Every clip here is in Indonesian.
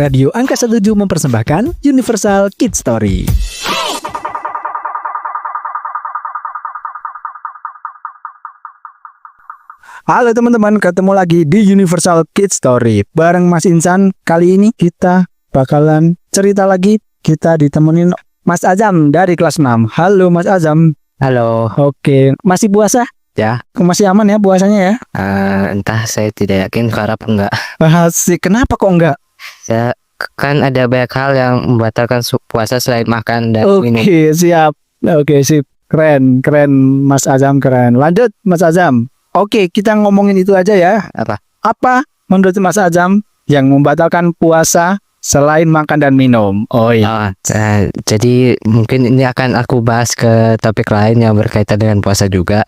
Radio Angkasa 7 mempersembahkan Universal Kids Story. Halo teman-teman, ketemu lagi di Universal Kids Story bareng Mas Insan. Kali ini kita bakalan cerita lagi. Kita ditemenin Mas Azam dari kelas 6. Halo Mas Azam. Halo. Oke, masih puasa? Ya. Masih aman ya puasanya ya? Entah, saya tidak yakin, harap enggak. Asik, kenapa kok enggak? Ya, kan ada banyak hal yang membatalkan puasa selain makan dan minum. Oke, siap. Oke, sip. Keren Mas Azam, keren. Lanjut Mas Azam. Oke, kita ngomongin itu aja ya. Apa menurut Mas Azam yang membatalkan puasa selain makan dan minum? Oh iya. Jadi mungkin ini akan aku bahas ke topik lain yang berkaitan dengan puasa juga.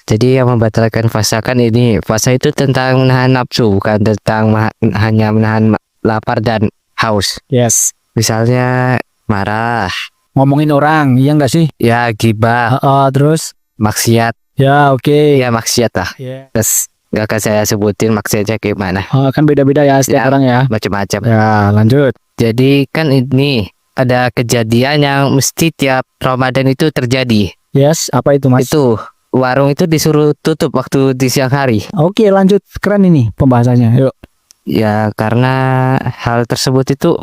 Jadi yang membatalkan puasa kan ini, puasa itu tentang menahan nafsu, bukan tentang hanya menahan lapar dan haus. Yes. Misalnya marah, Ngomongin orang, iya nggak sih? ya gibah, Terus? maksiat. Ya oke. Ya maksiat lah. Yeah. Terus gak akan saya sebutin maksiatnya gimana, Kan beda-beda ya setiap Ya. orang ya. macam-macam. Ya, lanjut. Jadi kan ini ada kejadian yang mesti tiap Ramadan itu terjadi. Yes, apa itu Mas? Itu warung itu disuruh tutup waktu di siang hari. Oke, lanjut. Keren ini pembahasannya. Yuk. Ya karena hal tersebut itu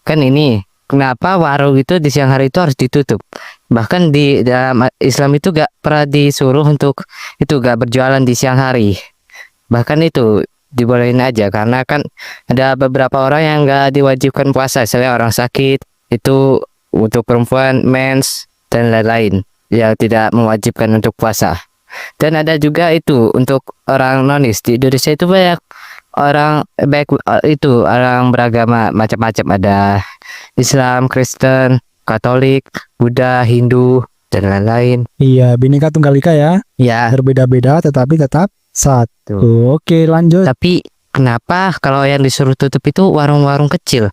kan ini, kenapa warung itu di siang hari itu harus ditutup. Bahkan di dalam Islam itu gak pernah disuruh untuk itu gak berjualan di siang hari. Bahkan itu dibolehin aja, karena kan ada beberapa orang yang gak diwajibkan puasa. Misalnya orang sakit, itu untuk perempuan, mens, dan lain-lain yang tidak mewajibkan untuk puasa. Dan ada juga itu untuk orang nonis. Di Indonesia itu banyak orang baik itu orang beragama macam-macam, ada Islam, Kristen, Katolik, Buddha, Hindu, dan lain-lain. Iya, Bhinneka Tunggal Ika ya. Ya, Berbeda-beda tetapi tetap satu. Oke, lanjut. tapi kenapa kalau yang disuruh tutup itu warung-warung kecil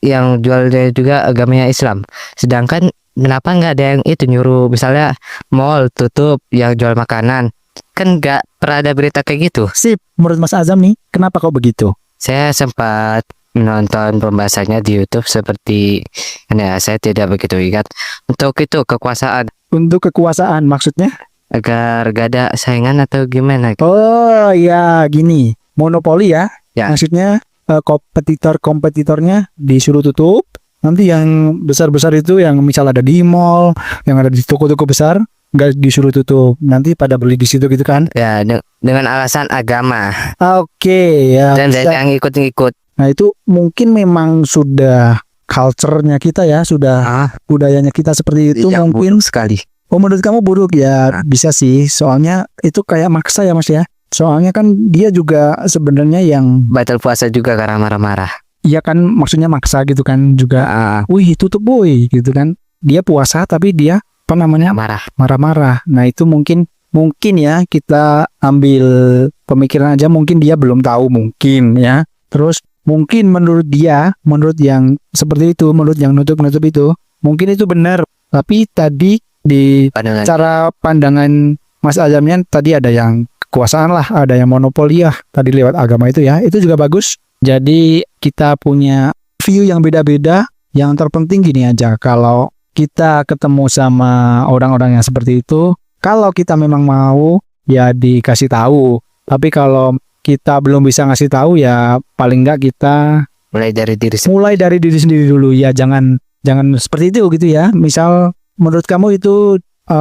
yang jualnya juga agamanya Islam? Sedangkan kenapa nggak ada yang itu nyuruh, misalnya mall tutup yang jual makanan? Kan nggak pernah ada berita kayak gitu. Sip, menurut Mas Azam nih, kenapa kok begitu? Saya sempat menonton pembahasannya di YouTube seperti ya, saya tidak begitu ingat. Untuk itu kekuasaan, Untuk kekuasaan maksudnya? agar gak ada saingan atau gimana? Oh ya, gini. Monopoli ya. Ya. Maksudnya kompetitornya disuruh tutup. Nanti yang besar-besar itu yang misal ada di mall, yang ada di toko-toko besar, nggak disuruh tutup. Nanti pada beli di situ gitu kan? Ya, dengan alasan agama Oke, ya. dan bisa. banyak yang ikut-ikut. Nah itu mungkin memang sudah culture-nya kita ya, sudah budayanya kita seperti itu Yang mungkin. buruk sekali. Oh, menurut kamu buruk ya? Bisa sih, soalnya itu kayak maksa ya Mas ya. Soalnya kan dia juga sebenarnya yang, Batal puasa juga karena marah-marah. ya kan maksudnya maksa gitu kan juga. Wih tutup boy gitu kan. Dia puasa tapi dia apa namanya Marah. marah-marah. Nah itu mungkin ya kita ambil pemikiran aja, mungkin dia belum tahu mungkin ya. Terus mungkin menurut dia, menurut yang seperti itu, menurut yang nutup-nutup itu, mungkin itu benar. Tapi tadi di Pandangan. cara pandangan Mas Azamnya tadi ada yang kekuasaan lah, ada yang monopoli ya tadi lewat agama itu ya, itu juga bagus. Jadi kita punya view yang beda-beda. Yang terpenting gini aja, kalau kita ketemu sama orang-orang yang seperti itu, kalau kita memang mau ya dikasih tahu. Tapi kalau kita belum bisa ngasih tahu ya paling enggak kita Mulai dari diri sendiri. mulai dari diri sendiri dulu ya, jangan seperti itu gitu ya. Misal menurut kamu itu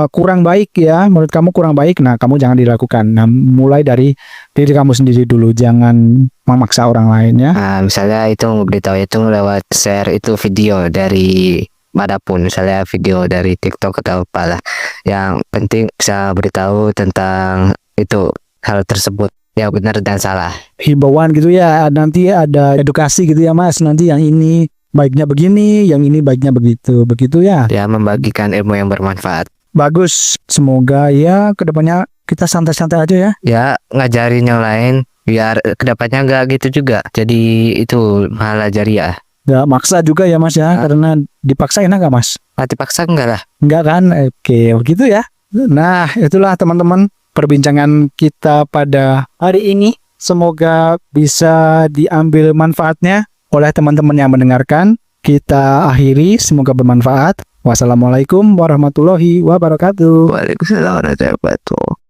kurang baik ya, menurut kamu kurang baik, nah kamu jangan dilakukan. Nah mulai dari diri kamu sendiri dulu, jangan memaksa orang lain ya. Misalnya itu beritahu itu lewat share itu video dari manapun, misalnya video dari TikTok atau apalah. Yang penting bisa beritahu tentang itu hal tersebut yang benar dan salah. Himbauan gitu ya, nanti ada edukasi gitu ya Mas, nanti yang ini baiknya begini, yang ini baiknya begitu ya. Ya, membagikan ilmu yang bermanfaat. Bagus, semoga ya kedepannya kita santai-santai aja ya. Ya, ngajarin yang lain biar kedepannya nggak gitu juga. Jadi itu pahala jariah. Gak maksa juga ya Mas ya, karena dipaksa enak gak Mas? Mati paksa enggak lah. Enggak kan? Oke, begitu ya. Nah, itulah teman-teman perbincangan kita pada hari ini. Semoga bisa diambil manfaatnya oleh teman-teman yang mendengarkan. Kita akhiri, semoga bermanfaat. Wassalamualaikum warahmatullahi wabarakatuh. Waalaikumsalam warahmatullahi wabarakatuh.